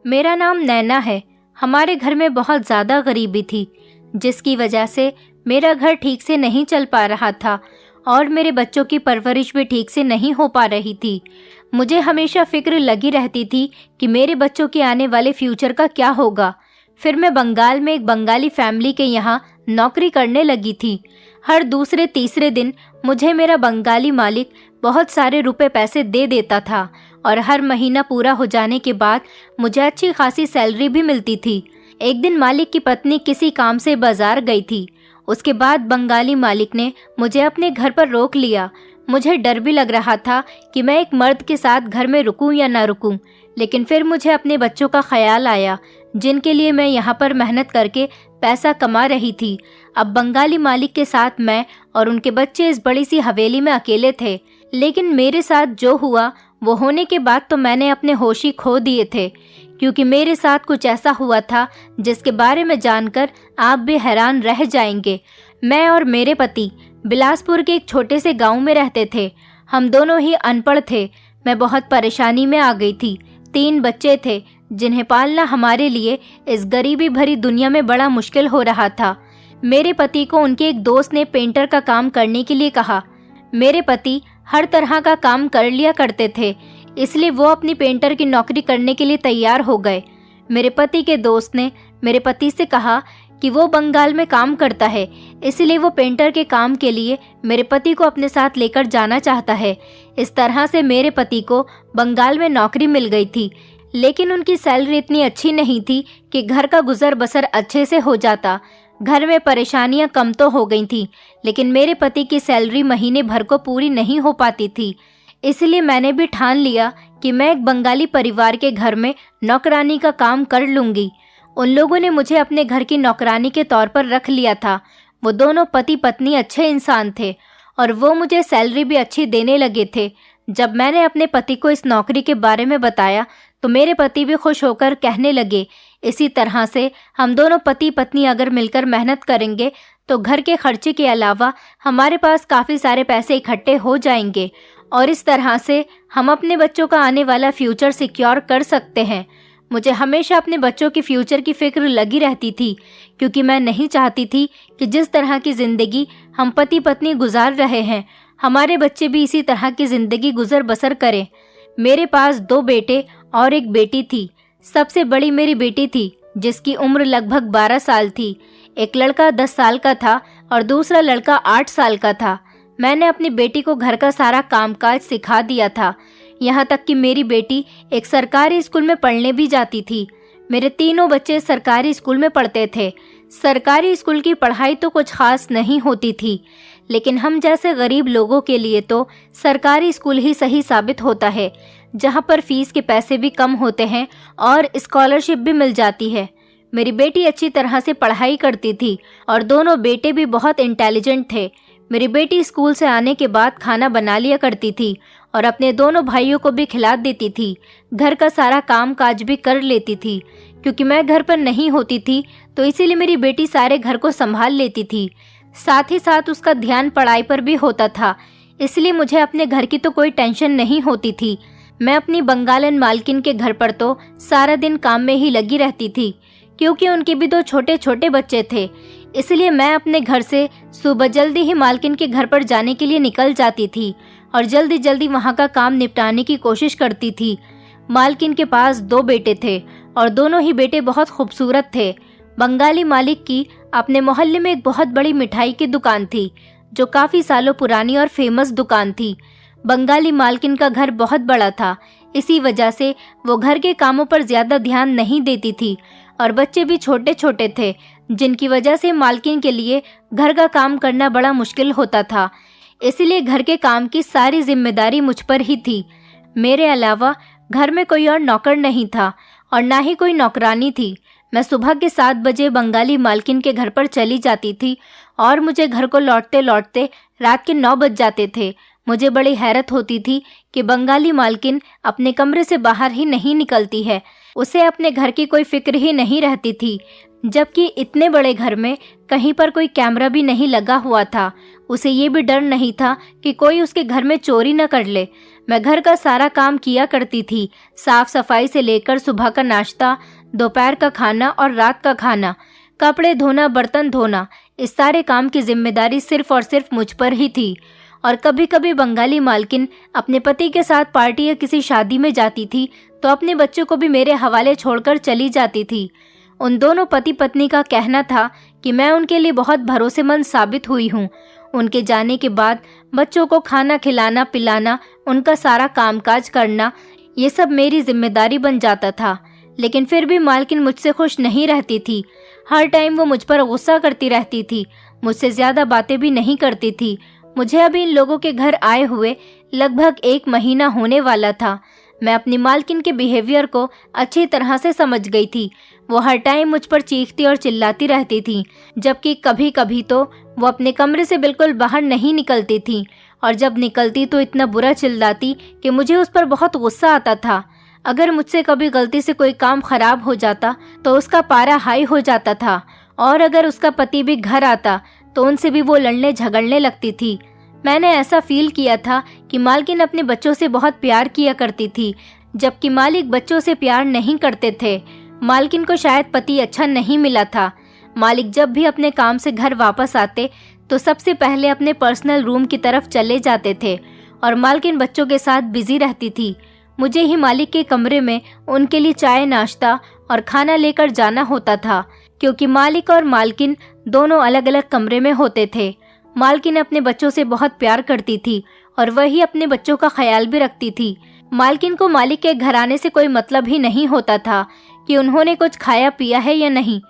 मेरा नाम नैना है। हमारे घर में बहुत ज़्यादा गरीबी थी, जिसकी वजह से मेरा घर ठीक से नहीं चल पा रहा था और मेरे बच्चों की परवरिश भी ठीक से नहीं हो पा रही थी। मुझे हमेशा फिक्र लगी रहती थी कि मेरे बच्चों के आने वाले फ्यूचर का क्या होगा। फिर मैं बंगाल में एक बंगाली फैमिली के यहाँ नौकरी करने लगी थी। हर दूसरे तीसरे दिन मुझे मेरा बंगाली मालिक बहुत सारे रुपए पैसे दे देता था और हर महीना पूरा हो जाने के बाद मुझे अच्छी खासी सैलरी भी मिलती थी। एक दिन मालिक की पत्नी किसी काम से बाजार गई थी। उसके बाद बंगाली मालिक ने मुझे अपने घर पर रोक लिया। मुझे डर भी लग रहा था कि मैं एक मर्द के साथ घर में रुकूं या ना रुकूं, लेकिन फिर मुझे अपने बच्चों का ख्याल आया, जिनके लिए मैं यहाँ पर मेहनत करके पैसा कमा रही थी। अब बंगाली मालिक के साथ मैं और उनके बच्चे इस बड़ी सी हवेली में अकेले थे, लेकिन मेरे साथ जो हुआ वो होने के बाद तो मैंने अपने होश ही खो दिए थे, क्योंकि मेरे साथ कुछ ऐसा हुआ था जिसके बारे में जानकर आप भी हैरान रह जाएंगे। मैं और मेरे पति बिलासपुर के एक छोटे से गांव में रहते थे। हम दोनों ही अनपढ़ थे। मैं बहुत परेशानी में आ गई थी। 3 बच्चे थे जिन्हें पालना हमारे लिए इस गरीबी भरी दुनिया में बड़ा मुश्किल हो रहा था। मेरे पति को उनके एक दोस्त ने पेंटर का काम करने के लिए कहा। मेरे पति हर तरह का काम कर लिया करते थे, इसलिए वो अपनी पेंटर की नौकरी करने के लिए तैयार हो गए। मेरे पति के दोस्त ने मेरे पति से कहा कि वो बंगाल में काम करता है, इसलिए वो पेंटर के काम के लिए मेरे पति को अपने साथ लेकर जाना चाहता है। इस तरह से मेरे पति को बंगाल में नौकरी मिल गई थी, लेकिन उनकी सैलरी इतनी अच्छी नहीं थी कि घर का गुजर बसर अच्छे से हो जाता। घर में परेशानियां कम तो हो गई थी, लेकिन मेरे पति की सैलरी महीने भर को पूरी नहीं हो पाती थी। इसलिए मैंने भी ठान लिया कि मैं एक बंगाली परिवार के घर में नौकरानी का काम कर लूंगी। उन लोगों ने मुझे अपने घर की नौकरानी के तौर पर रख लिया था। वो दोनों पति पत्नी अच्छे इंसान थे और वो मुझे सैलरी भी अच्छी देने लगे थे। जब मैंने अपने पति को इस नौकरी के बारे में बताया तो मेरे पति भी खुश होकर कहने लगे, इसी तरह से हम दोनों पति पत्नी अगर मिलकर मेहनत करेंगे तो घर के खर्चे के अलावा हमारे पास काफ़ी सारे पैसे इकट्ठे हो जाएंगे और इस तरह से हम अपने बच्चों का आने वाला फ्यूचर सिक्योर कर सकते हैं। मुझे हमेशा अपने बच्चों की फ्यूचर की फिक्र लगी रहती थी, क्योंकि मैं नहीं चाहती थी कि जिस तरह की ज़िंदगी हम पति पत्नी गुजार रहे हैं, हमारे बच्चे भी इसी तरह की ज़िंदगी गुजर बसर करें। मेरे पास 2 बेटे और एक बेटी थी। सबसे बड़ी मेरी बेटी थी, जिसकी उम्र लगभग 12 साल थी। एक लड़का 10 साल का था और दूसरा लड़का 8 साल का था। मैंने अपनी बेटी को घर का सारा कामकाज सिखा दिया था, यहाँ तक कि मेरी बेटी एक सरकारी स्कूल में पढ़ने भी जाती थी। मेरे तीनों बच्चे सरकारी स्कूल में पढ़ते थे। सरकारी स्कूल की पढ़ाई तो कुछ खास नहीं होती थी, लेकिन हम जैसे गरीब लोगों के लिए तो सरकारी स्कूल ही सही साबित होता है, जहाँ पर फीस के पैसे भी कम होते हैं और स्कॉलरशिप भी मिल जाती है। मेरी बेटी अच्छी तरह से पढ़ाई करती थी और दोनों बेटे भी बहुत इंटेलिजेंट थे। मेरी बेटी स्कूल से आने के बाद खाना बना लिया करती थी और अपने दोनों भाइयों को भी खिला देती थी। घर का सारा काम काज भी कर लेती थी। क्योंकि मैं घर पर नहीं होती थी तो इसीलिए मेरी बेटी सारे घर को संभाल लेती थी। साथ ही साथ उसका ध्यान पढ़ाई पर भी होता था, इसलिए मुझे अपने घर की तो कोई टेंशन नहीं होती थी। मैं अपनी बंगालन मालकिन के घर पर तो सारा दिन काम में ही लगी रहती थी, क्योंकि उनके भी 2 छोटे छोटे बच्चे थे। इसलिए मैं अपने घर से सुबह जल्दी ही मालकिन के घर पर जाने के लिए निकल जाती थी और जल्दी जल्दी वहाँ का काम निपटाने की कोशिश करती थी। मालकिन के पास 2 बेटे थे और दोनों ही बेटे बहुत खूबसूरत थे। बंगाली मालिक की अपने मोहल्ले में एक बहुत बड़ी मिठाई की दुकान थी, जो काफ़ी सालों पुरानी और फेमस दुकान थी। बंगाली मालकिन का घर बहुत बड़ा था, इसी वजह से वो घर के कामों पर ज़्यादा ध्यान नहीं देती थी और बच्चे भी छोटे छोटे थे, जिनकी वजह से मालकिन के लिए घर का काम करना बड़ा मुश्किल होता था। इसलिए घर के काम की सारी जिम्मेदारी मुझ पर ही थी। मेरे अलावा घर में कोई और नौकर नहीं था और ना ही कोई नौकरानी थी। मैं सुबह के 7 बजे बंगाली मालकिन के घर पर चली जाती थी और मुझे घर को लौटते लौटते रात के 9 बज जाते थे। मुझे बड़ी हैरत होती थी कि बंगाली मालकिन अपने कमरे से बाहर ही नहीं निकलती है। उसे अपने घर की कोई फिक्र ही नहीं रहती थी, जबकि इतने बड़े घर में कहीं पर कोई कैमरा भी नहीं लगा हुआ था। उसे ये भी डर नहीं था कि कोई उसके घर में चोरी न कर ले। मैं घर का सारा काम किया करती थी, साफ सफाई से लेकर सुबह का नाश्ता, दोपहर का खाना और रात का खाना, कपड़े धोना, बर्तन धोना, इस सारे काम की जिम्मेदारी सिर्फ और सिर्फ मुझ पर ही थी। और कभी कभी बंगाली मालकिन अपने पति के साथ पार्टी या किसी शादी में जाती थी तो अपने बच्चों को भी मेरे हवाले छोड़कर चली जाती थी। उन दोनों पति पत्नी का कहना था कि मैं उनके लिए बहुत भरोसेमंद साबित हुई हूँ। उनके जाने के बाद बच्चों को खाना खिलाना पिलाना, उनका सारा कामकाज करना, ये सब मेरी जिम्मेदारी बन जाता था। लेकिन फिर भी मालकिन मुझसे खुश नहीं रहती थी। हर टाइम वो मुझ पर गुस्सा करती रहती थी, मुझसे ज़्यादा बातें भी नहीं करती थी। मुझे अभी इन लोगों के घर आए हुए लगभग 1 महीना होने वाला था। मैं अपनी मालकिन के बिहेवियर को अच्छी तरह से समझ गई थी। वो हर टाइम मुझ पर चीखती और चिल्लाती रहती थी, जबकि कभी कभी तो वो अपने कमरे से बिल्कुल बाहर नहीं निकलती थी, और जब निकलती तो इतना बुरा चिल्लाती कि मुझे उस पर बहुत गुस्सा आता था। अगर मुझसे कभी गलती से कोई काम खराब हो जाता तो उसका पारा हाई हो जाता था, और अगर उसका पति भी घर आता तो उनसे भी वो लड़ने झगड़ने लगती थी। मैंने ऐसा फील किया था कि मालकिन अपने बच्चों से बहुत प्यार किया करती थी, जबकि मालिक बच्चों से प्यार नहीं करते थे। मालकिन को शायद पति अच्छा नहीं मिला था। मालिक जब भी अपने काम से घर वापस आते तो सबसे पहले अपने पर्सनल रूम की तरफ चले जाते थे, और मालकिन बच्चों के साथ बिजी रहती थी। मुझे ही मालिक के कमरे में उनके लिए चाय, नाश्ता और खाना लेकर जाना होता था, क्योंकि मालिक और मालकिन दोनों अलग अलग कमरे में होते थे। मालकिन अपने बच्चों से बहुत प्यार करती थी और वही अपने बच्चों का ख्याल भी रखती थी। मालकिन को मालिक के घर आने से कोई मतलब ही नहीं होता था कि उन्होंने कुछ खाया पिया है या नहीं।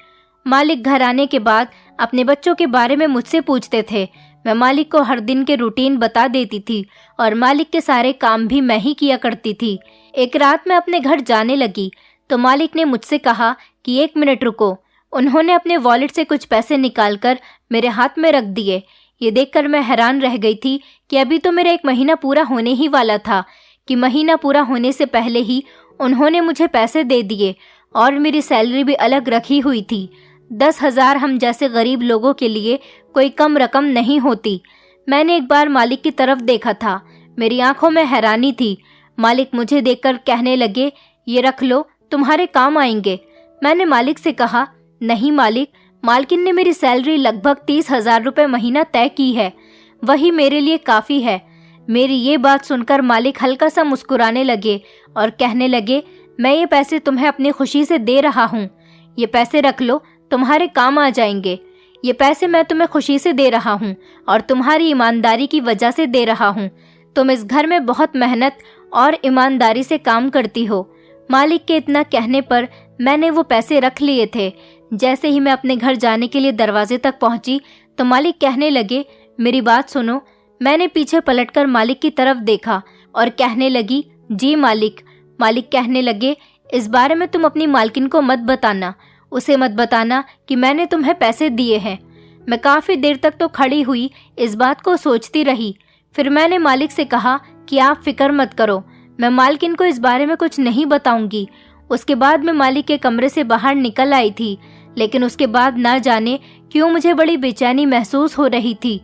मालिक घर आने के बाद अपने बच्चों के बारे में मुझसे पूछते थे। मैं मालिक को हर दिन के रूटीन बता देती थी और मालिक के सारे काम भी मैं ही किया करती थी। एक रात मैं अपने घर जाने लगी तो मालिक ने मुझसे कहा कि 1 मिनट रुको। उन्होंने अपने वॉलेट से कुछ पैसे निकालकर मेरे हाथ में रख दिए। ये देखकर मैं हैरान रह गई थी कि अभी तो मेरा 1 महीना पूरा होने ही वाला था, कि महीना पूरा होने से पहले ही उन्होंने मुझे पैसे दे दिए, और मेरी सैलरी भी अलग रखी हुई थी। 10,000 हम जैसे गरीब लोगों के लिए कोई कम रकम नहीं होती। मैंने एक बार मालिक की तरफ देखा था, मेरी आंखों में हैरानी थी। मालिक मुझे देखकर कहने लगे, ये रख लो, तुम्हारे काम आएंगे। मैंने मालिक से कहा, नहीं मालिक, मालकिन ने मेरी सैलरी लगभग 30,000 रुपये महीना तय की है, वही मेरे लिए काफ़ी है। मेरी ये बात सुनकर मालिक हल्का सा मुस्कुराने लगे और कहने लगे, मैं ये पैसे तुम्हें अपनी खुशी से दे रहा हूँ, ये पैसे रख लो, तुम्हारे काम आ जाएंगे। ये पैसे मैं तुम्हें खुशी से दे रहा हूँ और तुम्हारी ईमानदारी की वजह से दे रहा हूँ। तुम इस घर में बहुत मेहनत और ईमानदारी से काम करती हो। मालिक के इतना कहने पर मैंने वो पैसे रख लिए थे। जैसे ही मैं अपने घर जाने के लिए दरवाजे तक पहुंची तो मालिक कहने लगे, मेरी बात सुनो। मैंने पीछे पलटकर मालिक की तरफ देखा और कहने लगी, जी मालिक। मालिक कहने लगे, इस बारे में तुम अपनी मालकिन को मत बताना, उसे मत बताना कि मैंने तुम्हें पैसे दिए हैं। मैं काफ़ी देर तक तो खड़ी हुई इस बात को सोचती रही। फिर मैंने मालिक से कहा कि आप फिक्र मत करो, मैं मालकिन को इस बारे में कुछ नहीं बताऊंगी। उसके बाद मैं मालिक के कमरे से बाहर निकल आई थी, लेकिन उसके बाद ना जाने क्यों मुझे बड़ी बेचैनी महसूस हो रही थी।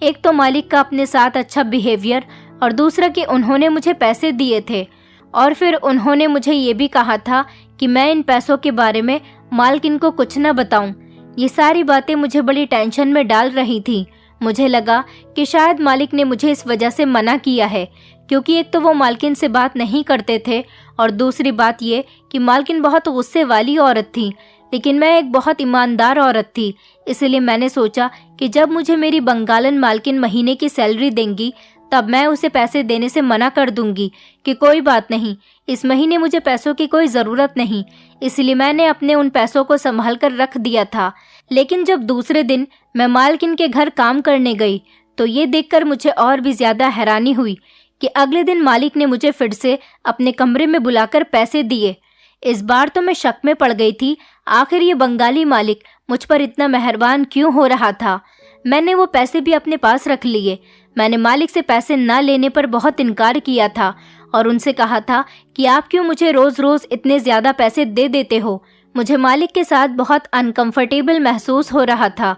एक तो मालिक का अपने साथ अच्छा बिहेवियर, और दूसरा कि उन्होंने मुझे पैसे दिए थे, और फिर उन्होंने मुझे ये भी कहा था कि मैं इन पैसों के बारे में मालकिन को कुछ न बताऊं। ये सारी बातें मुझे बड़ी टेंशन में डाल रही थी। मुझे लगा कि शायद मालिक ने मुझे इस वजह से मना किया है, क्योंकि एक तो वो मालकिन से बात नहीं करते थे, और दूसरी बात ये कि मालकिन बहुत गुस्से वाली औरत थी, लेकिन मैं एक बहुत ईमानदार औरत थी। इसलिए मैंने सोचा कि जब मुझे मेरी बंगालन मालकिन महीने की सैलरी देंगी तब मैं उसे पैसे देने से मना कर दूंगी कि कोई बात नहीं, इस महीने मुझे पैसों की कोई ज़रूरत नहीं। इसलिए मैंने अपने उन पैसों को संभाल कर रख दिया था। लेकिन जब दूसरे दिन मैं मालकिन के घर काम करने गई तो ये देखकर मुझे और भी ज़्यादा हैरानी हुई कि अगले दिन मालिक ने मुझे फिर से अपने कमरे में बुलाकर पैसे दिए। इस बार तो मैं शक में पड़ गई थी, आखिर ये बंगाली मालिक मुझ पर इतना मेहरबान क्यों हो रहा था। मैंने वो पैसे भी अपने पास रख लिए। मैंने मालिक से पैसे ना लेने पर बहुत इनकार किया था और उनसे कहा था कि आप क्यों मुझे रोज़ रोज़ इतने ज़्यादा पैसे दे देते हो। मुझे मालिक के साथ बहुत अनकंफर्टेबल महसूस हो रहा था।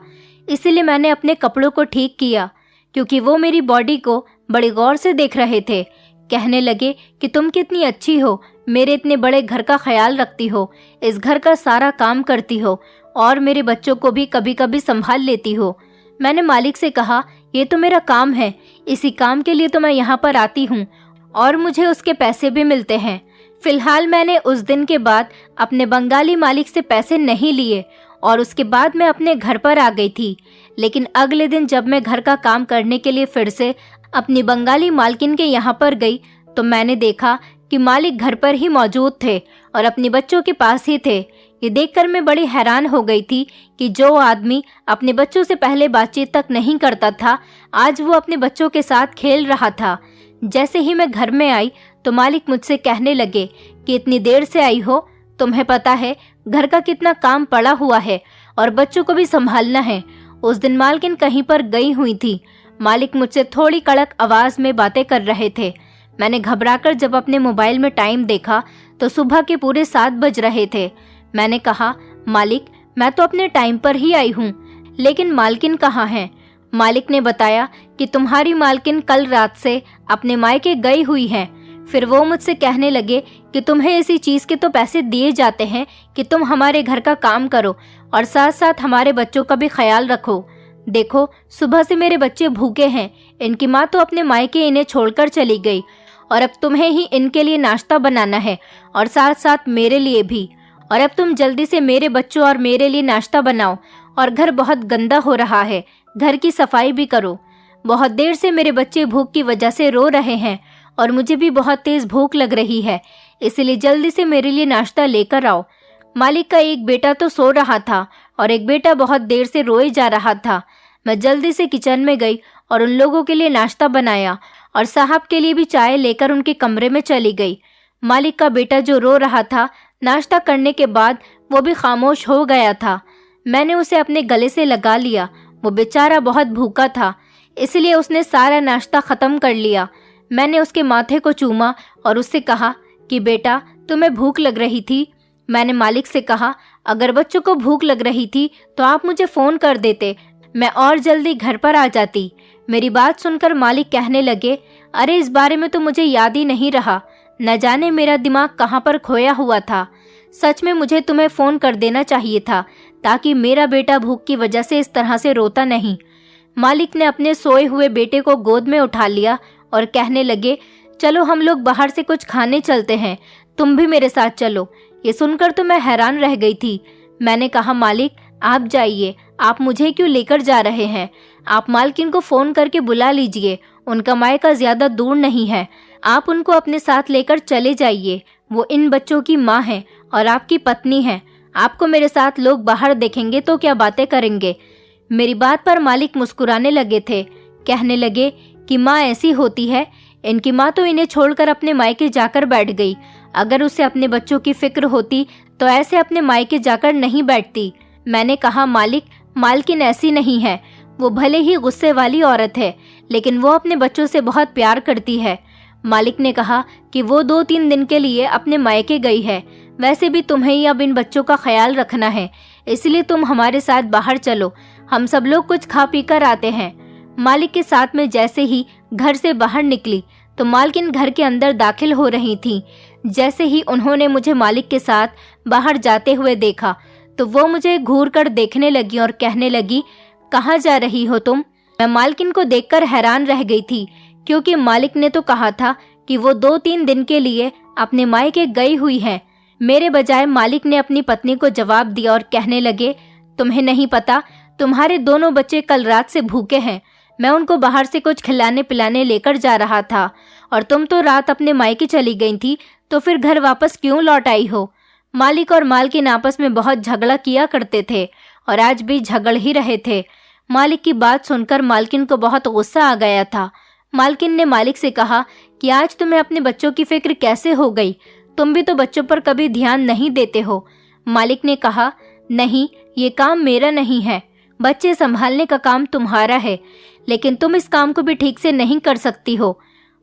इसलिए मैंने अपने कपड़ों को ठीक किया, क्योंकि वो मेरी बॉडी को बड़ी गौर से देख रहे थे। कहने लगे कि तुम कितनी अच्छी हो, मेरे इतने बड़े घर का ख्याल रखती हो, इस घर का सारा काम करती हो और मेरे बच्चों को भी कभी कभी संभाल लेती हो। मैंने मालिक से कहा, ये तो मेरा काम है, इसी काम के लिए तो मैं यहाँ पर आती हूँ और मुझे उसके पैसे भी मिलते हैं। फिलहाल मैंने उस दिन के बाद अपने बंगाली मालिक से पैसे नहीं लिए और उसके बाद मैं अपने घर पर आ गई थी। लेकिन अगले दिन जब मैं घर का काम करने के लिए फिर से अपनी बंगाली मालकिन के यहाँ पर गई तो मैंने देखा कि मालिक घर पर ही मौजूद थे और अपने बच्चों के पास ही थे। ये देखकर मैं बड़ी हैरान हो गई थी कि जो आदमी अपने बच्चों से पहले बातचीत तक नहीं करता था, आज वो अपने बच्चों के साथ खेल रहा था। जैसे ही मैं घर में आई तो मालिक मुझसे कहने लगे कि इतनी देर से आई हो, तुम्हें पता है घर का कितना काम पड़ा हुआ है और बच्चों को भी संभालना है। उस दिन मालकिन कहीं पर गई हुई थी। मालिक मुझसे थोड़ी कड़क आवाज में बातें कर रहे थे। मैंने घबराकर जब अपने मोबाइल में टाइम देखा तो सुबह के पूरे 7 बज रहे थे। मैंने कहा, मालिक मैं तो अपने टाइम पर ही आई हूँ, लेकिन मालकिन कहाँ हैं? मालिक ने बताया कि तुम्हारी मालकिन कल रात से अपने मायके गई हुई है। फिर वो मुझसे कहने लगे कि तुम्हें इसी चीज के तो पैसे दिए जाते हैं कि तुम हमारे घर का काम करो और साथ साथ हमारे बच्चों का भी ख्याल रखो। देखो, सुबह से मेरे बच्चे भूखे हैं, इनकी माँ तो अपने मायके इन्हें छोड़कर चली गई और अब तुम्हें ही इनके लिए नाश्ता बनाना है और साथ साथ मेरे लिए भी। और अब तुम जल्दी से मेरे बच्चों और मेरे लिए नाश्ता बनाओ और घर बहुत गंदा हो रहा है, घर की सफाई भी करो। बहुत देर से मेरे बच्चे भूख की वजह से रो रहे हैं और मुझे भी बहुत तेज भूख लग रही है, इसलिए जल्दी से मेरे लिए नाश्ता लेकर आओ। मालिक का एक बेटा तो सो रहा था और एक बेटा बहुत देर से रोए जा रहा था। मैं जल्दी से किचन में गई और उन लोगों के लिए नाश्ता बनाया और साहब के लिए भी चाय लेकर उनके कमरे में चली गई। मालिक का बेटा जो रो रहा था, नाश्ता करने के बाद वो भी खामोश हो गया था। मैंने उसे अपने गले से लगा लिया। वो बेचारा बहुत भूखा था, इसलिए उसने सारा नाश्ता खत्म कर लिया। मैंने उसके माथे को चूमा और उससे कहा कि बेटा, तुम्हें भूख लग रही थी? मैंने मालिक से कहा, अगर बच्चों को भूख लग रही थी तो आप मुझे फोन कर देते, मैं और जल्दी घर पर आ जाती। मेरी बात सुनकर मालिक कहने लगे, अरे इस बारे में तो मुझे याद ही नहीं रहा, न जाने मेरा दिमाग कहाँ पर खोया हुआ था। सच में मुझे तुम्हें फोन कर देना चाहिए था ताकि मेरा बेटा भूख की वजह से इस तरह से रोता नहीं। मालिक ने अपने सोए हुए बेटे को गोद में उठा लिया और कहने लगे, चलो हम लोग बाहर से कुछ खाने चलते हैं, तुम भी मेरे साथ चलो। ये सुनकर तो मैं हैरान रह गई थी। मैंने कहा, मालिक आप जाइए, आप मुझे क्यों लेकर जा रहे हैं? आप मालकिन को फोन करके बुला लीजिए, उनका मायका ज्यादा दूर नहीं है, आप उनको अपने साथ लेकर चले जाइए। वो इन बच्चों की माँ है और आपकी पत्नी है। आपको मेरे साथ लोग बाहर देखेंगे तो क्या बातें करेंगे। मेरी बात पर मालिक मुस्कुराने लगे थे। कहने लगे कि माँ ऐसी होती है, इनकी माँ तो इन्हें छोड़कर अपने मायके जाकर बैठ गई। अगर उसे अपने बच्चों की फिक्र होती तो ऐसे अपने मायके जाकर नहीं बैठती। मैंने कहा, मालिक मालकिन ऐसी नहीं है, वो भले ही गुस्से वाली औरत है, लेकिन वो अपने बच्चों से बहुत प्यार करती है। मालिक ने कहा कि वो 2-3 दिन के लिए अपने मायके गई है। वैसे भी तुम्हें ही अब इन बच्चों का ख्याल रखना है, इसलिए तुम हमारे साथ बाहर चलो, हम सब लोग कुछ खा पी कर आते हैं। मालिक के साथ में जैसे ही घर से बाहर निकली तो मालकिन घर के अंदर दाखिल हो रही थी। जैसे ही उन्होंने मुझे मालिक के साथ बाहर जाते हुए देखा तो वो मुझे घूर कर देखने लगी और कहने लगी, कहाँ जा रही हो तुम? मैं मालकिन को देखकर हैरान रह गई थी, क्योंकि मालिक ने तो कहा था कि वो 2-3 दिन के लिए अपने मायके गई हुई है। मेरे बजाय मालिक ने अपनी पत्नी को जवाब दिया और कहने लगे, तुम्हें नहीं पता, तुम्हारे दोनों बच्चे कल रात से भूखे हैं। मैं उनको बाहर से कुछ खिलाने पिलाने लेकर जा रहा था और तुम तो रात अपने मायके चली गई थी, तो फिर घर वापस क्यों लौट आई हो? मालिक और मालकिन आपस में बहुत झगड़ा किया करते थे और आज भी झगड़ ही रहे थे। मालिक की बात सुनकर मालकिन को बहुत गुस्सा आ गया था। मालकिन ने मालिक से कहा कि आज तुम्हें अपने बच्चों की फिक्र कैसे हो गई? तुम भी तो बच्चों पर कभी ध्यान नहीं देते हो। मालिक ने कहा, नहीं, ये काम मेरा नहीं है, बच्चे संभालने का काम तुम्हारा है, लेकिन तुम इस काम को भी ठीक से नहीं कर सकती हो।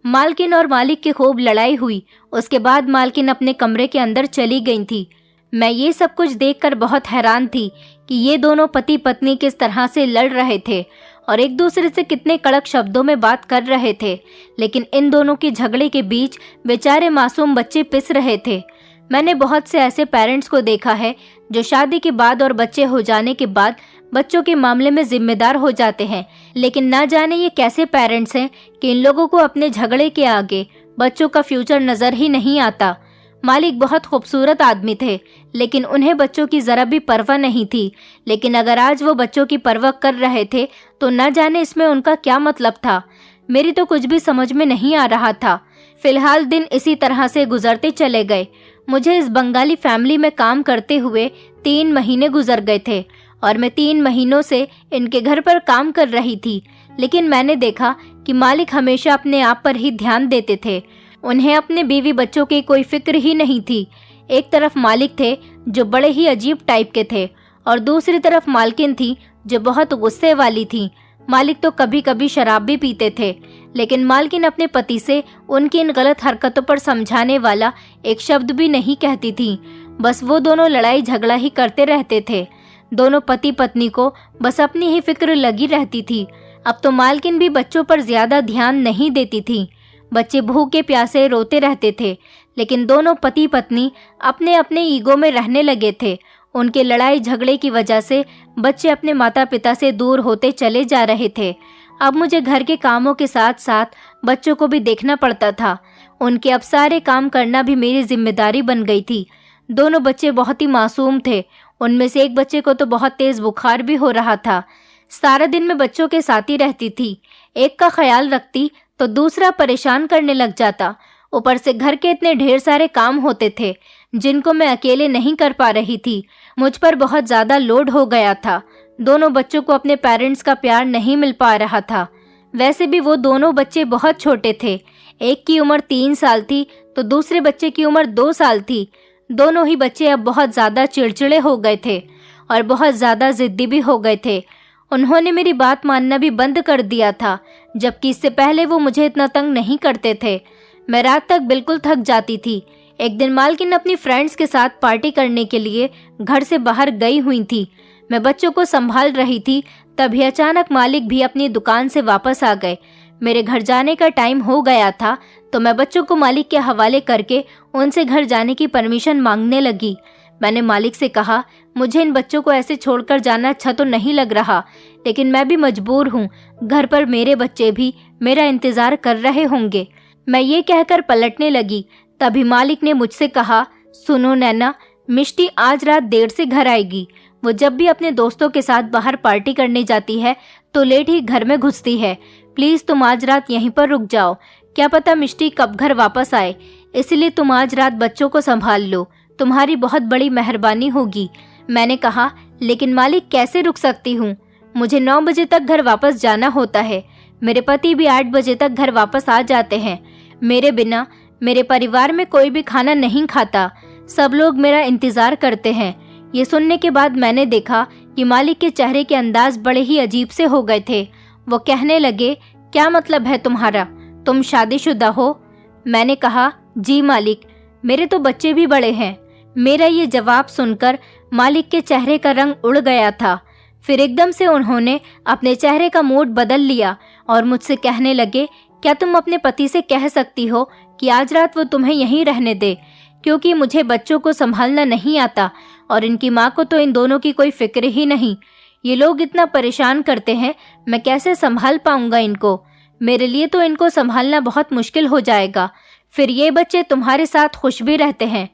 मालकिन और मालिक की खूब लड़ाई हुई। उसके बाद मालकिन अपने कमरे के अंदर चली गई थी। मैं ये सब कुछ देखकर बहुत हैरान थी कि ये दोनों पति पत्नी किस तरह से लड़ रहे थे और एक दूसरे से कितने कड़क शब्दों में बात कर रहे थे, लेकिन इन दोनों की झगड़े के बीच बेचारे मासूम बच्चे पिस रहे थे। मैंने बहुत से ऐसे पेरेंट्स को देखा है जो शादी के बाद और बच्चे हो जाने के बाद बच्चों के मामले में जिम्मेदार हो जाते हैं, लेकिन ना जाने ये कैसे पेरेंट्स हैं कि इन लोगों को अपने झगड़े के आगे बच्चों का फ्यूचर नजर ही नहीं आता। मालिक बहुत खूबसूरत आदमी थे, लेकिन उन्हें बच्चों की जरा भी परवाह नहीं थी। लेकिन अगर आज वो बच्चों की परवाह कर रहे थे तो न जाने इसमें उनका क्या मतलब था। मेरी तो कुछ भी समझ में नहीं आ रहा था। फिलहाल दिन इसी तरह से गुजरते चले गए। मुझे इस बंगाली फैमिली में काम करते हुए 3 महीने गुजर गए थे और मैं 3 महीनों से इनके घर पर काम कर रही थी। लेकिन मैंने देखा कि मालिक हमेशा अपने आप पर ही ध्यान देते थे। उन्हें अपने बीवी बच्चों की कोई फिक्र ही नहीं थी। एक तरफ मालिक थे जो बड़े ही अजीब टाइप के थे और दूसरी तरफ मालकिन थी जो बहुत गुस्से वाली थी। मालिक तो कभी कभी शराब भी पीते थे, लेकिन मालकिन अपने पति से उनकी इन गलत हरकतों पर समझाने वाला एक शब्द भी नहीं कहती थी। बस वो दोनों लड़ाई झगड़ा ही करते रहते थे। दोनों पति पत्नी को बस अपनी ही फिक्र लगी रहती थी। अब तो मालकिन भी बच्चों पर ज्यादा ध्यान नहीं देती थी। बच्चे भूखे प्यासे रोते रहते थे, लेकिन दोनों पति पत्नी अपने अपने ईगो में रहने लगे थे। उनके लड़ाई झगड़े की वजह से बच्चे अपने माता पिता से दूर होते चले जा रहे थे। अब मुझे घर के कामों के साथ साथ बच्चों को भी देखना पड़ता था। उनके अब सारे काम करना भी मेरी जिम्मेदारी बन गई थी। दोनों बच्चे बहुत ही मासूम थे। उनमें से एक बच्चे को तो बहुत तेज बुखार भी हो रहा था। सारा दिन मैं बच्चों के साथ ही रहती थी। एक का ख्याल रखती तो दूसरा परेशान करने लग जाता। ऊपर से घर के इतने ढेर सारे काम होते थे जिनको मैं अकेले नहीं कर पा रही थी। मुझ पर बहुत ज्यादा लोड हो गया था। दोनों बच्चों को अपने पेरेंट्स का प्यार नहीं मिल पा रहा था। वैसे भी वो दोनों बच्चे बहुत छोटे थे। एक की उम्र 3 साल थी तो दूसरे बच्चे की उम्र 2 साल थी। दोनों ही बच्चे अब बहुत ज्यादा चिड़चिड़े हो गए थे और बहुत ज्यादा जिद्दी भी हो गए थे। उन्होंने मेरी बात मानना भी बंद कर दिया था, जबकि इससे पहले वो मुझे इतना तंग नहीं करते थे। मैं रात तक बिल्कुल थक जाती थी। एक दिन मालकिन अपनी फ्रेंड्स के साथ पार्टी करने के लिए घर से बाहर गई हुई थी। मैं बच्चों को संभाल रही थी, तभी अचानक मालिक भी अपनी दुकान से वापस आ गए। मेरे घर जाने का टाइम हो गया था तो मैं बच्चों को मालिक के हवाले करके उनसे घर जाने की परमिशन मांगने लगी। मैंने मालिक से कहा, मुझे इन बच्चों को ऐसे छोड़कर जाना अच्छा तो नहीं लग रहा, लेकिन मैं भी मजबूर हूँ। घर पर मेरे बच्चे भी मेरा इंतजार कर रहे होंगे। मैं ये कहकर पलटने लगी, तभी मालिक ने मुझसे कहा, सुनो नैना, मिष्टी आज रात देर से घर आएगी। वो जब भी अपने दोस्तों के साथ बाहर पार्टी करने जाती है तो लेट ही घर में घुसती है। प्लीज तुम आज रात यहीं पर रुक जाओ। क्या पता मिष्टी कब घर वापस आए, इसलिए तुम आज रात बच्चों को संभाल लो। तुम्हारी बहुत बड़ी मेहरबानी होगी। मैंने कहा, लेकिन मालिक कैसे रुक सकती हूँ? मुझे 9 बजे तक घर वापस जाना होता है। मेरे पति भी 8 बजे तक घर वापस आ जाते हैं। मेरे बिना मेरे परिवार में कोई भी खाना नहीं खाता। सब लोग मेरा इंतजार करते हैं। ये सुनने के बाद मैंने देखा कि मालिक के चेहरे के अंदाज बड़े ही अजीब से हो गए थे। वो कहने लगे, क्या मतलब है तुम्हारा? तुम शादीशुदा हो? मैंने कहा, जी मालिक, मेरे तो बच्चे भी बड़े हैं। मेरा ये जवाब सुनकर मालिक के चेहरे का रंग उड़ गया था। फिर एकदम से उन्होंने अपने चेहरे का मूड बदल लिया और मुझसे कहने लगे, क्या तुम अपने पति से कह सकती हो कि आज रात वो तुम्हें यहीं रहने दे, क्योंकि मुझे बच्चों को संभालना नहीं आता और इनकी माँ को तो इन दोनों की कोई फिक्र ही नहीं। ये लोग इतना परेशान करते हैं, मैं कैसे संभाल पाऊंगा इनको? मेरे लिए तो इनको संभालना बहुत मुश्किल हो जाएगा। फिर ये बच्चे तुम्हारे साथ खुश भी रहते हैं।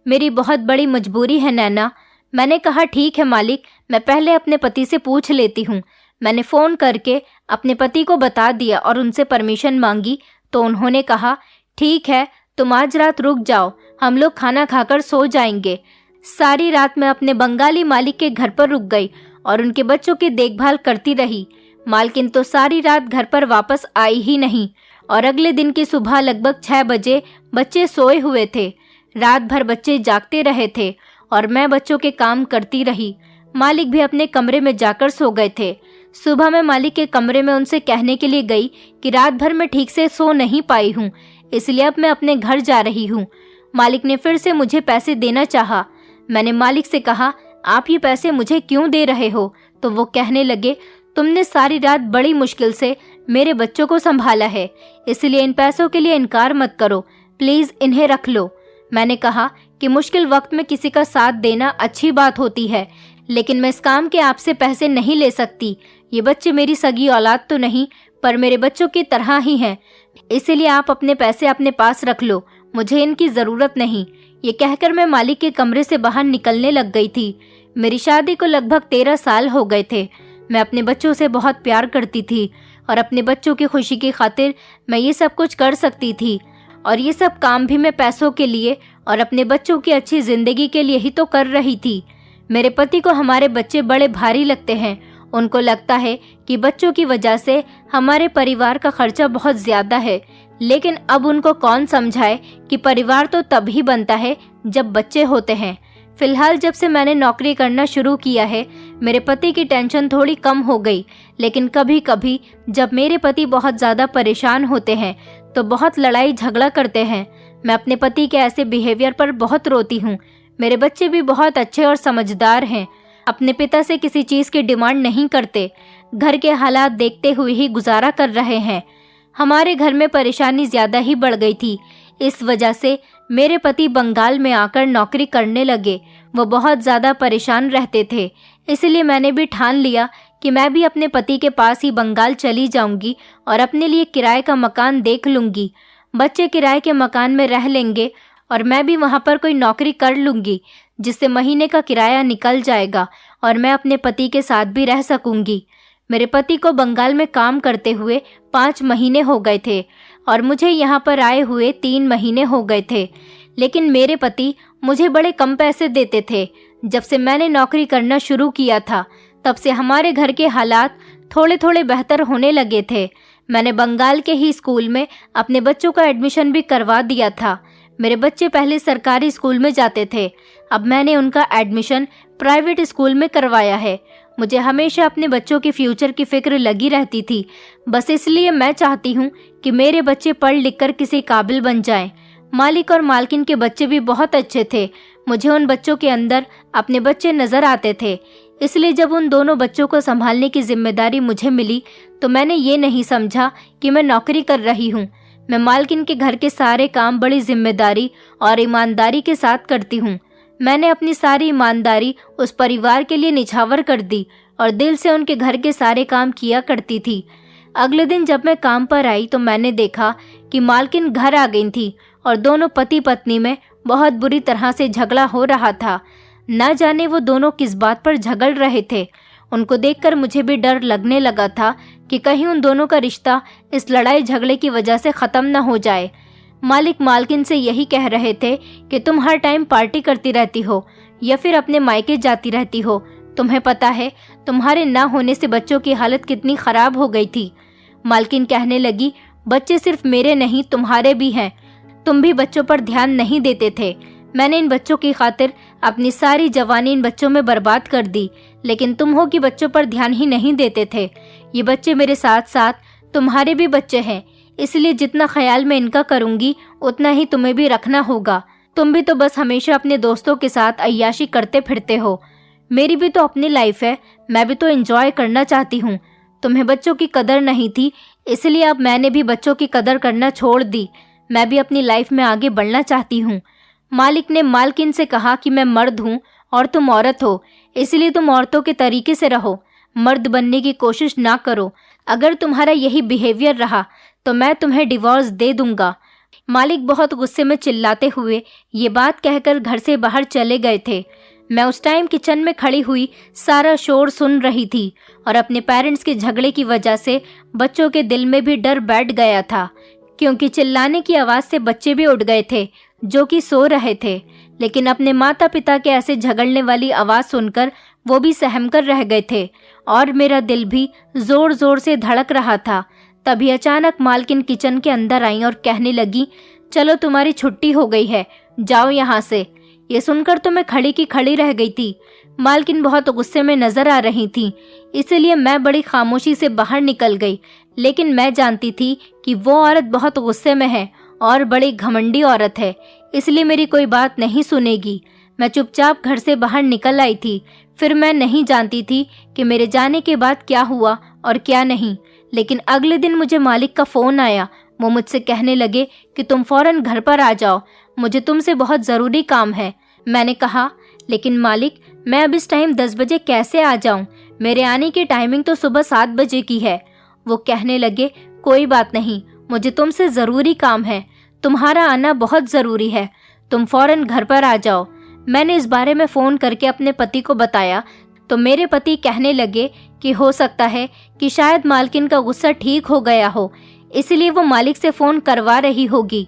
मेरी बहुत बड़ी मजबूरी है नैना। मैंने कहा, ठीक है मालिक, मैं पहले अपने पति से पूछ लेती हूँ। मैंने फ़ोन करके अपने पति को बता दिया और उनसे परमिशन मांगी तो उन्होंने कहा, ठीक है, तुम आज रात रुक जाओ, हम लोग खाना खाकर सो जाएंगे। सारी रात मैं अपने बंगाली मालिक के घर पर रुक गई और उनके बच्चों की देखभाल करती रही। मालकिन तो सारी रात घर पर वापस आई ही नहीं और अगले दिन की सुबह लगभग 6 बजे बच्चे सोए हुए थे। रात भर बच्चे जागते रहे थे और मैं बच्चों के काम करती रही। मालिक भी अपने कमरे में जाकर सो गए थे। सुबह मैं मालिक के कमरे में उनसे कहने के लिए गई कि रात भर मैं ठीक से सो नहीं पाई हूँ, इसलिए अब मैं अपने घर जा रही हूँ। मालिक ने फिर से मुझे पैसे देना चाहा। मैंने मालिक से कहा, आप ये पैसे मुझे क्यों दे रहे हो? तो वो कहने लगे, तुमने सारी रात बड़ी मुश्किल से मेरे बच्चों को संभाला है, इसलिए इन पैसों के लिए इनकार मत करो, प्लीज इन्हें रख लो। मैंने कहा कि मुश्किल वक्त में किसी का साथ देना अच्छी बात होती है, लेकिन मैं इस काम के आपसे पैसे नहीं ले सकती। ये बच्चे मेरी सगी औलाद तो नहीं, पर मेरे बच्चों की तरह ही हैं, इसीलिए आप अपने पैसे अपने पास रख लो, मुझे इनकी ज़रूरत नहीं। ये कहकर मैं मालिक के कमरे से बाहर निकलने लग गई थी। मेरी शादी को लगभग 13 साल हो गए थे। मैं अपने बच्चों से बहुत प्यार करती थी और अपने बच्चों की खुशी की खातिर मैं ये सब कुछ कर सकती थी, और ये सब काम भी मैं पैसों के लिए और अपने बच्चों की अच्छी ज़िंदगी के लिए ही तो कर रही थी। मेरे पति को हमारे बच्चे बड़े भारी लगते हैं। उनको लगता है कि बच्चों की वजह से हमारे परिवार का खर्चा बहुत ज़्यादा है, लेकिन अब उनको कौन समझाए कि परिवार तो तभी बनता है जब बच्चे होते हैं। फिलहाल जब से मैंने नौकरी करना शुरू किया है, मेरे पति की टेंशन थोड़ी कम हो गई, लेकिन कभी कभी जब मेरे पति बहुत ज़्यादा परेशान होते हैं तो बहुत लड़ाई झगड़ा करते हैं। मैं अपने पति के ऐसे बिहेवियर पर बहुत रोती हूँ। मेरे बच्चे भी बहुत अच्छे और समझदार हैं, अपने पिता से किसी चीज़ की डिमांड नहीं करते, घर के हालात देखते हुए ही गुजारा कर रहे हैं। हमारे घर में परेशानी ज़्यादा ही बढ़ गई थी। इस वजह से मेरे पति बंगाल में आकर नौकरी करने लगे। वो बहुत ज़्यादा परेशान रहते थे, इसलिए मैंने भी ठान लिया कि मैं भी अपने पति के पास ही बंगाल चली जाऊंगी और अपने लिए किराए का मकान देख लूंगी। बच्चे किराए के मकान में रह लेंगे और मैं भी वहाँ पर कोई नौकरी कर लूंगी, जिससे महीने का किराया निकल जाएगा और मैं अपने पति के साथ भी रह सकूंगी। मेरे पति को बंगाल में काम करते हुए 5 महीने हो गए थे और मुझे यहाँ पर आए हुए 3 महीने हो गए थे, लेकिन मेरे पति मुझे बड़े कम पैसे देते थे। जब से मैंने नौकरी करना शुरू किया था, तब से हमारे घर के हालात थोड़े थोड़े बेहतर होने लगे थे। मैंने बंगाल के ही स्कूल में अपने बच्चों का एडमिशन भी करवा दिया था। मेरे बच्चे पहले सरकारी स्कूल में जाते थे, अब मैंने उनका एडमिशन प्राइवेट स्कूल में करवाया है। मुझे हमेशा अपने बच्चों के फ्यूचर की फिक्र लगी रहती थी, बस इसलिए मैं चाहती हूँ कि मेरे बच्चे पढ़ लिख कर किसी काबिल बन जाएं। मालिक और मालकिन के बच्चे भी बहुत अच्छे थे। मुझे उन बच्चों के अंदर अपने बच्चे नज़र आते थे, इसलिए जब उन दोनों बच्चों को संभालने की जिम्मेदारी मुझे मिली तो मैंने ये नहीं समझा कि मैं नौकरी कर रही हूँ। मैं मालकिन के घर के सारे काम बड़ी जिम्मेदारी और ईमानदारी के साथ करती हूँ। मैंने अपनी सारी ईमानदारी उस परिवार के लिए निछावर कर दी और दिल से उनके घर के सारे काम किया करती थी। अगले दिन जब मैं काम पर आई तो मैंने देखा कि मालकिन घर आ गई थी और दोनों पति पत्नी में बहुत बुरी तरह से झगड़ा हो रहा था। न जाने वो दोनों किस बात पर झगड़ रहे थे। उनको देखकर मुझे भी डर लगने लगा था कि कहीं उन दोनों का रिश्ता इस लड़ाई झगड़े की वजह से ख़त्म न हो जाए। मालिक मालकिन से यही कह रहे थे कि तुम हर टाइम पार्टी करती रहती हो या फिर अपने मायके जाती रहती हो। तुम्हें पता है तुम्हारे ना होने से बच्चों की हालत कितनी ख़राब हो गई थी। मालकिन कहने लगी, बच्चे सिर्फ मेरे नहीं तुम्हारे भी हैं। तुम भी बच्चों पर ध्यान नहीं देते थे। मैंने इन बच्चों की खातिर अपनी सारी जवानी इन बच्चों में बर्बाद कर दी, लेकिन तुम हो कि बच्चों पर ध्यान ही नहीं देते थे। ये बच्चे मेरे साथ साथ तुम्हारे भी बच्चे हैं, इसलिए जितना ख्याल मैं इनका करूंगी उतना ही तुम्हें भी रखना होगा। तुम भी तो बस हमेशा अपने दोस्तों के साथ अय्याशी करते फिरते हो। मेरी भी तो अपनी लाइफ है, मैं भी तो एंजॉय करना चाहती हूँ। तुम्हें बच्चों की कदर नहीं थी, इसलिए अब मैंने भी बच्चों की कदर करना छोड़ दी। मैं भी अपनी लाइफ में आगे बढ़ना चाहती हूँ। मालिक ने मालकिन से कहा कि मैं मर्द हूँ और तुम औरत हो, इसलिए तुम औरतों के तरीके से रहो, मर्द बनने की कोशिश ना करो। अगर तुम्हारा यही बिहेवियर रहा तो मैं तुम्हें डिवोर्स दे दूंगा। मालिक बहुत गुस्से में चिल्लाते हुए ये बात कहकर घर से बाहर चले गए थे। मैं उस टाइम किचन में खड़ी हुई सारा शोर सुन रही थी और अपने पेरेंट्स के झगड़े की वजह से बच्चों के दिल में भी डर बैठ गया था, क्योंकि चिल्लाने की आवाज़ से बच्चे भी उठ गए थे जो कि सो रहे थे। लेकिन अपने माता पिता के ऐसे झगड़ने वाली आवाज़ सुनकर वो भी सहम कर रह गए थे और मेरा दिल भी ज़ोर ज़ोर से धड़क रहा था। तभी अचानक मालकिन किचन के अंदर आई और कहने लगी, चलो तुम्हारी छुट्टी हो गई है, जाओ यहाँ से। ये सुनकर तो मैं खड़ी की खड़ी रह गई थी। मालकिन बहुत गुस्से में नजर आ रही थी, इसलिए मैं बड़ी खामोशी से बाहर निकल गई। लेकिन मैं जानती थी कि वो औरत बहुत गुस्से में है और बड़ी घमंडी औरत है, इसलिए मेरी कोई बात नहीं सुनेगी। मैं चुपचाप घर से बाहर निकल आई थी। फिर मैं नहीं जानती थी कि मेरे जाने के बाद क्या हुआ और क्या नहीं। लेकिन अगले दिन मुझे मालिक का फ़ोन आया। वो मुझसे कहने लगे कि तुम फ़ौरन घर पर आ जाओ, मुझे तुमसे बहुत ज़रूरी काम है। मैंने कहा, लेकिन मालिक, मैं अब इस टाइम 10 बजे कैसे आ जाऊं? मेरे आने की टाइमिंग तो सुबह 7 बजे की है। वो कहने लगे, कोई बात नहीं, मुझे तुमसे ज़रूरी काम है, तुम्हारा आना बहुत ज़रूरी है, तुम फ़ौरन घर पर आ जाओ। मैंने इस बारे में फ़ोन करके अपने पति को बताया तो मेरे पति कहने लगे कि हो सकता है कि शायद मालकिन का गुस्सा ठीक हो गया हो, इसलिए वो मालिक से फ़ोन करवा रही होगी।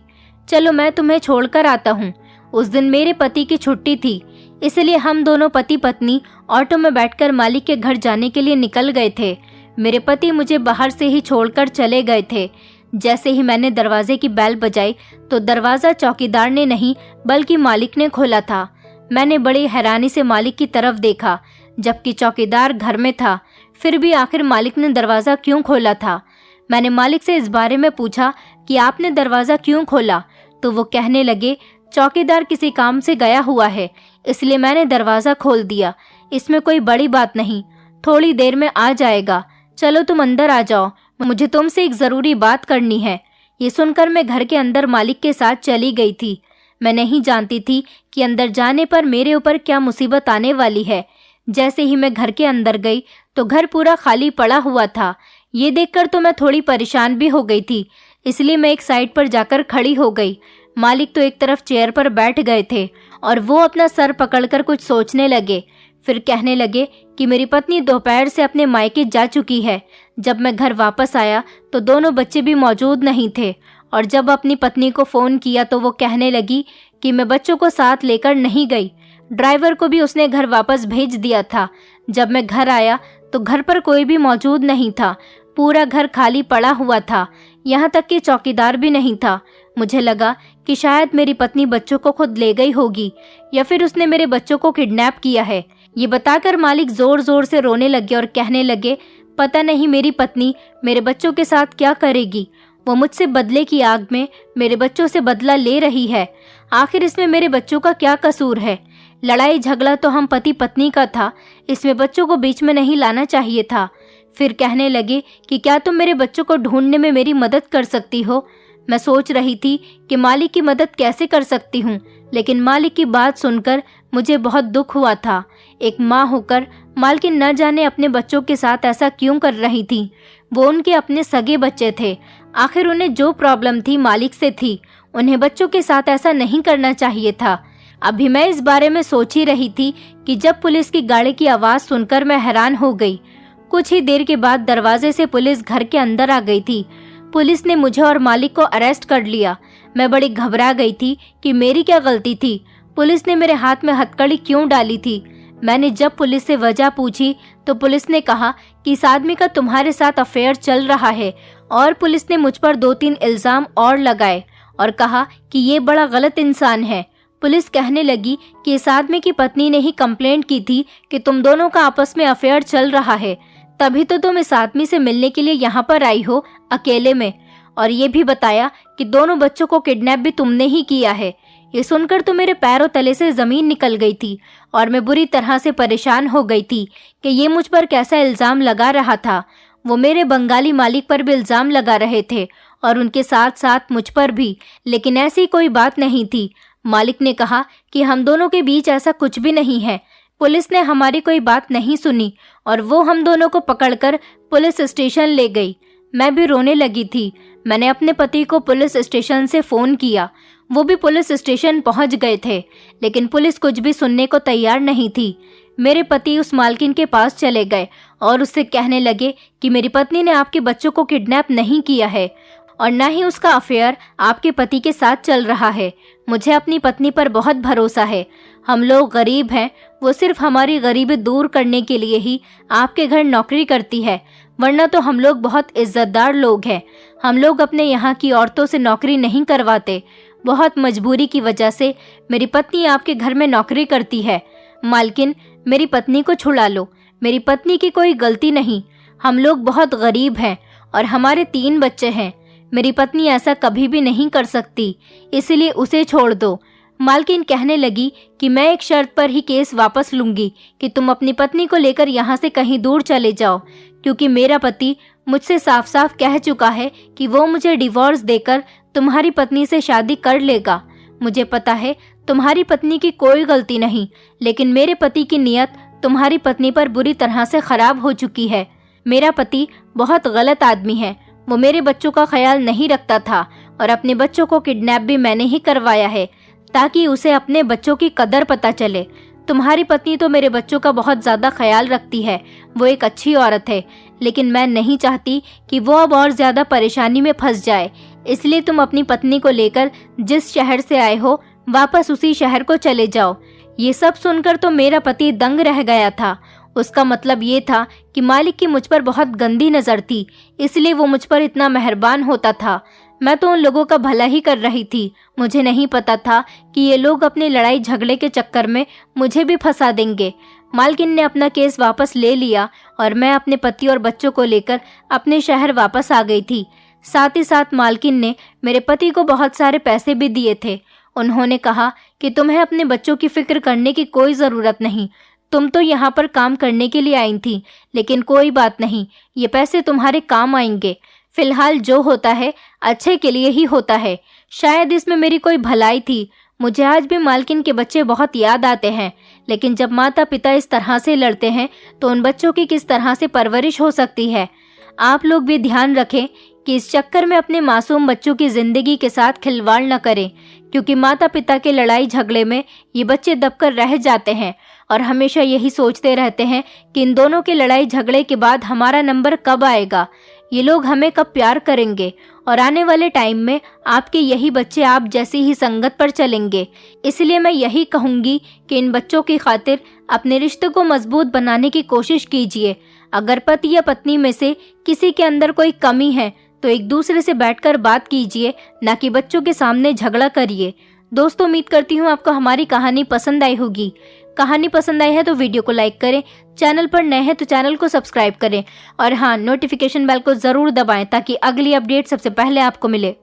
चलो मैं तुम्हें छोड़कर आता हूँ। उस दिन मेरे पति की छुट्टी थी, इसलिए हम दोनों पति पत्नी ऑटो में बैठकर मालिक के घर जाने के लिए निकल गए थे। मेरे पति मुझे बाहर से ही छोड़कर चले गए थे। जैसे ही मैंने दरवाजे की बेल बजाई तो दरवाज़ा चौकीदार ने नहीं बल्कि मालिक ने खोला था। मैंने बड़ी हैरानी से मालिक की तरफ देखा, जबकि चौकीदार घर में था। फिर भी आखिर मालिक ने दरवाज़ा क्यों खोला था? मैंने मालिक से इस बारे में पूछा कि आपने दरवाज़ा क्यों खोला? तो वो कहने लगे, चौकीदार किसी काम से गया हुआ है, इसलिए मैंने दरवाज़ा खोल दिया, इसमें कोई बड़ी बात नहीं, थोड़ी देर में आ जाएगा, चलो तुम अंदर आ जाओ, मुझे तुमसे एक ज़रूरी बात करनी है। ये सुनकर मैं घर के अंदर मालिक के साथ चली गई थी। मैं नहीं जानती थी कि अंदर जाने पर मेरे ऊपर क्या मुसीबत आने वाली है। जैसे ही मैं घर के अंदर गई तो घर पूरा खाली पड़ा हुआ था। ये देखकर तो मैं थोड़ी परेशान भी हो गई थी, इसलिए मैं एक साइड पर जाकर खड़ी हो गई। मालिक तो एक तरफ चेयर पर बैठ गए थे और वो अपना सर पकड़कर कुछ सोचने लगे। फिर कहने लगे कि मेरी पत्नी दोपहर से अपने मायके जा चुकी है। जब मैं घर वापस आया तो दोनों बच्चे भी मौजूद नहीं थे, और जब अपनी पत्नी को फ़ोन किया तो वो कहने लगी कि मैं बच्चों को साथ लेकर नहीं गई, ड्राइवर को भी उसने घर वापस भेज दिया था। जब मैं घर आया तो घर पर कोई भी मौजूद नहीं था, पूरा घर खाली पड़ा हुआ था, यहाँ तक कि चौकीदार भी नहीं था। मुझे लगा कि शायद मेरी पत्नी बच्चों को खुद ले गई होगी या फिर उसने मेरे बच्चों को किडनैप किया है। ये बताकर मालिक जोर जोर से रोने लगे और कहने लगे, पता नहीं मेरी पत्नी मेरे बच्चों के साथ क्या करेगी, वो मुझसे बदले की आग में मेरे बच्चों से बदला ले रही है। आखिर इसमें मेरे बच्चों का क्या कसूर है? लड़ाई झगड़ा तो हम पति पत्नी का था, इसमें बच्चों को बीच में नहीं लाना चाहिए था। फिर कहने लगे कि क्या तुम मेरे बच्चों को ढूंढने में मेरी मदद कर सकती हो? मैं सोच रही थी कि मालिक की मदद कैसे कर सकती हूँ, लेकिन मालिक की बात सुनकर मुझे बहुत दुख हुआ था। एक माँ होकर मालकिन न जाने अपने बच्चों के साथ ऐसा क्यों कर रही थी। वो उनके अपने सगे बच्चे थे, आखिर उन्हें जो प्रॉब्लम थी मालिक से थी, उन्हें बच्चों के साथ ऐसा नहीं करना चाहिए था। अभी मैं इस बारे में सोच ही रही थी कि जब पुलिस की गाड़ी की आवाज़ सुनकर मैं हैरान हो गई। कुछ ही देर के बाद दरवाजे से पुलिस घर के अंदर आ गई थी। पुलिस ने मुझे और मालिक को अरेस्ट कर लिया। मैं बड़ी घबरा गई थी कि मेरी क्या गलती थी, पुलिस ने मेरे हाथ में हथकड़ी क्यों डाली थी। मैंने जब पुलिस से वजह पूछी तो पुलिस ने कहा कि इस आदमी का तुम्हारे साथ अफेयर चल रहा है, और पुलिस ने मुझ पर 2-3 इल्ज़ाम और लगाए और कहा कि ये बड़ा गलत इंसान है। पुलिस कहने लगी कि इस आदमी की पत्नी ने ही कंप्लेंट की थी कि तुम दोनों का आपस में अफेयर चल रहा है, तभी तो तुम इस आदमी से मिलने के लिए यहाँ पर आई हो अकेले में, और ये भी बताया कि दोनों बच्चों को किडनैप भी तुमने ही किया है। ये सुनकर तो मेरे पैरों तले से ज़मीन निकल गई थी और मैं बुरी तरह से परेशान हो गई थी कि ये मुझ पर कैसा इल्ज़ाम लगा रहा था। वो मेरे बंगाली मालिक पर भी इल्ज़ाम लगा रहे थे और उनके साथ साथ मुझ पर भी, लेकिन ऐसी कोई बात नहीं थी। मालिक ने कहा कि हम दोनों के बीच ऐसा कुछ भी नहीं है। पुलिस ने हमारी कोई बात नहीं सुनी और वो हम दोनों को पकड़कर पुलिस स्टेशन ले गई। मैं भी रोने लगी थी। मैंने अपने पति को पुलिस स्टेशन से फ़ोन किया, वो भी पुलिस स्टेशन पहुंच गए थे, लेकिन पुलिस कुछ भी सुनने को तैयार नहीं थी। मेरे पति उस मालकिन के पास चले गए और उससे कहने लगे कि मेरी पत्नी ने आपके बच्चों को किडनैप नहीं किया है और न ही उसका अफेयर आपके पति के साथ चल रहा है। मुझे अपनी पत्नी पर बहुत भरोसा है। हम लोग गरीब हैं, वो सिर्फ हमारी गरीबी दूर करने के लिए ही आपके घर नौकरी करती है, वरना तो हम लोग बहुत इज्जतदार लोग हैं। हम लोग अपने यहाँ की औरतों से नौकरी नहीं करवाते। बहुत मजबूरी की वजह से मेरी पत्नी आपके घर में नौकरी करती है। मालकिन, मेरी पत्नी को छुड़ा लो, मेरी पत्नी की कोई गलती नहीं। हम लोग बहुत गरीब हैं और हमारे 3 बच्चे हैं। मेरी पत्नी ऐसा कभी भी नहीं कर सकती, इसलिए उसे छोड़ दो। मालकिन कहने लगी कि मैं एक शर्त पर ही केस वापस लूंगी कि तुम अपनी पत्नी को लेकर यहाँ से कहीं दूर चले जाओ, क्योंकि मेरा पति मुझसे साफ साफ कह चुका है कि वो मुझे डिवोर्स देकर तुम्हारी पत्नी से शादी कर लेगा। मुझे पता है तुम्हारी पत्नी की कोई गलती नहीं, लेकिन मेरे पति की नीयत तुम्हारी पत्नी पर बुरी तरह से खराब हो चुकी है। मेरा पति बहुत गलत आदमी है। वो मेरे बच्चों का ख्याल नहीं रखता था और अपने बच्चों को किडनैप भी मैंने ही करवाया है ताकि उसे अपने बच्चों की कदर पता चले। तुम्हारी पत्नी तो मेरे बच्चों का बहुत ज़्यादा ख्याल रखती है, वो एक अच्छी औरत है, लेकिन मैं नहीं चाहती कि वो अब और ज़्यादा परेशानी में फंस जाए। इसलिए तुम अपनी पत्नी को लेकर जिस शहर से आए हो वापस उसी शहर को चले जाओ। ये सब सुनकर तो मेरा पति दंग रह गया था। उसका मतलब ये था कि मालिक की मुझ पर बहुत गंदी नज़र थी, इसलिए वो मुझ पर इतना मेहरबान होता था। मैं तो उन लोगों का भला ही कर रही थी। मुझे नहीं पता था कि ये लोग अपनी लड़ाई झगड़े के चक्कर में मुझे भी फंसा देंगे। मालकिन ने अपना केस वापस ले लिया और मैं अपने पति और बच्चों को लेकर अपने शहर वापस आ गई थी। साथ ही साथ मालकिन ने मेरे पति को बहुत सारे पैसे भी दिए थे। उन्होंने कहा कि तुम्हें अपने बच्चों की फिक्र करने की कोई ज़रूरत नहीं, तुम तो यहाँ पर काम करने के लिए आई थी, लेकिन कोई बात नहीं, ये पैसे तुम्हारे काम आएंगे। फिलहाल जो होता है अच्छे के लिए ही होता है। शायद इसमें मेरी कोई भलाई थी। मुझे आज भी मालकिन के बच्चे बहुत याद आते हैं, लेकिन जब माता पिता इस तरह से लड़ते हैं तो उन बच्चों की किस तरह से परवरिश हो सकती है। आप लोग भी ध्यान रखें कि इस चक्कर में अपने मासूम बच्चों की जिंदगी के साथ खिलवाड़ न करें, क्योंकि माता पिता के लड़ाई झगड़े में ये बच्चे दबकर रह जाते हैं और हमेशा यही सोचते रहते हैं कि इन दोनों के लड़ाई झगड़े के बाद हमारा नंबर कब आएगा, ये लोग हमें कब प्यार करेंगे, और आने वाले टाइम में आपके यही बच्चे आप जैसी ही संगत पर चलेंगे। इसलिए मैं यही कहूँगी कि इन बच्चों की खातिर अपने रिश्ते को मजबूत बनाने की कोशिश कीजिए। अगर पति या पत्नी में से किसी के अंदर कोई कमी है तो एक दूसरे से बैठकर बात कीजिए, ना कि बच्चों के सामने झगड़ा करिए। दोस्तों, उम्मीद करती हूँ आपको हमारी कहानी पसंद आई होगी। कहानी पसंद आई है तो वीडियो को लाइक करें, चैनल पर नए हैं तो चैनल को सब्सक्राइब करें और हाँ, नोटिफिकेशन बेल को ज़रूर दबाएं ताकि अगली अपडेट सबसे पहले आपको मिले।